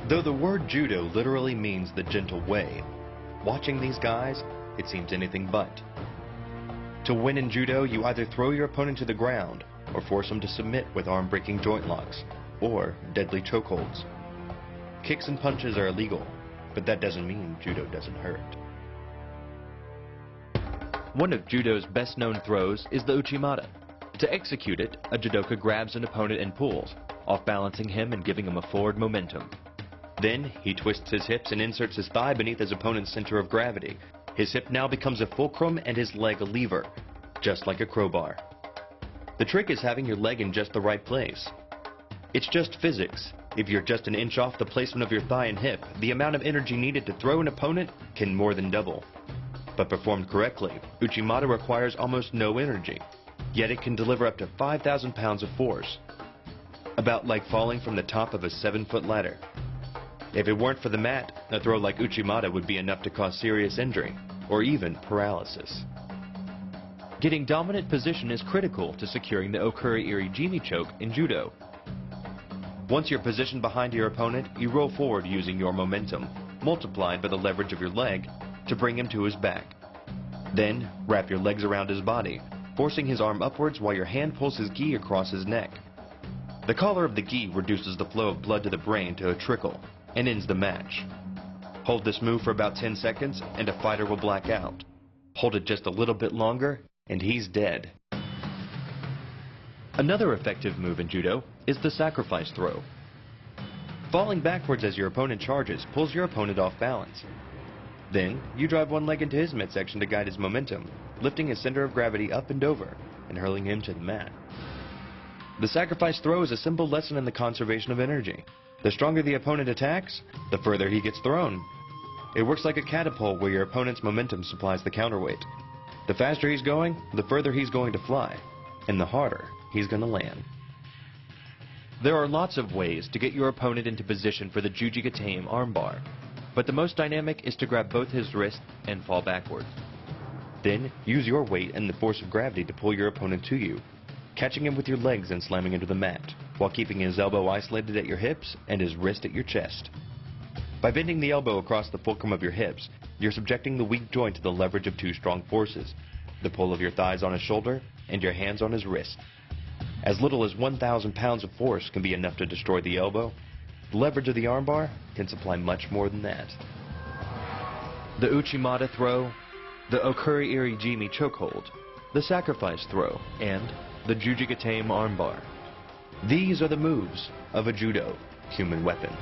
Though the word judo literally means the gentle way, watching these guys, it seems anything but. To win in judo, you either throw your opponent to the ground or force him to submit with arm-breaking joint locks or deadly chokeholds. Kicks and punches are illegal, but that doesn't mean judo doesn't hurt. One of judo's best-known throws is the uchimata. To execute it, a judoka grabs an opponent and pulls, off-balancing him and giving him a forward momentum. Then, he twists his hips and inserts his thigh beneath his opponent's center of gravity. His hip now becomes a fulcrum and his leg a lever, just like a crowbar. The trick is having your leg in just the right place. It's just physics. If you're just an inch off the placement of your thigh and hip, the amount of energy needed to throw an opponent can more than double. But performed correctly, uchimata requires almost no energy, yet it can deliver up to 5,000 pounds of force. About like falling from the top of a 7-foot ladder. If it weren't for the mat, a throw like uchimata would be enough to cause serious injury, or even paralysis. Getting dominant position is critical to securing the Okuri-iri-jimi choke in judo. Once you're positioned behind your opponent, you roll forward using your momentum, multiplied by the leverage of your leg, to bring him to his back. Then, wrap your legs around his body, forcing his arm upwards while your hand pulls his gi across his neck. The collar of the gi reduces the flow of blood to the brain to a trickle, and ends the match. Hold this move for about 10 seconds, and a fighter will black out. Hold it just a little bit longer, and he's dead. Another effective move in judo is the sacrifice throw. Falling backwards as your opponent charges pulls your opponent off balance. Then, you drive one leg into his midsection to guide his momentum, lifting his center of gravity up and over, and hurling him to the mat. The sacrifice throw is a simple lesson in the conservation of energy. The stronger the opponent attacks, the further he gets thrown. It works like a catapult where your opponent's momentum supplies the counterweight. The faster he's going, the further he's going to fly, and the harder he's going to land. There are lots of ways to get your opponent into position for the Jujigatame armbar, but the most dynamic is to grab both his wrists and fall backwards. Then, use your weight and the force of gravity to pull your opponent to you, catching him with your legs and slamming into the mat, while keeping his elbow isolated at your hips and his wrist at your chest. By bending the elbow across the fulcrum of your hips, you're subjecting the weak joint to the leverage of two strong forces, the pull of your thighs on his shoulder and your hands on his wrist. As little as 1,000 pounds of force can be enough to destroy the elbow. The leverage of the armbar can supply much more than that. The uchimata throw, the Okuri-iri-jimi chokehold, the sacrifice throw, and the Jujigatame armbar. These are the moves of a judo human weapon.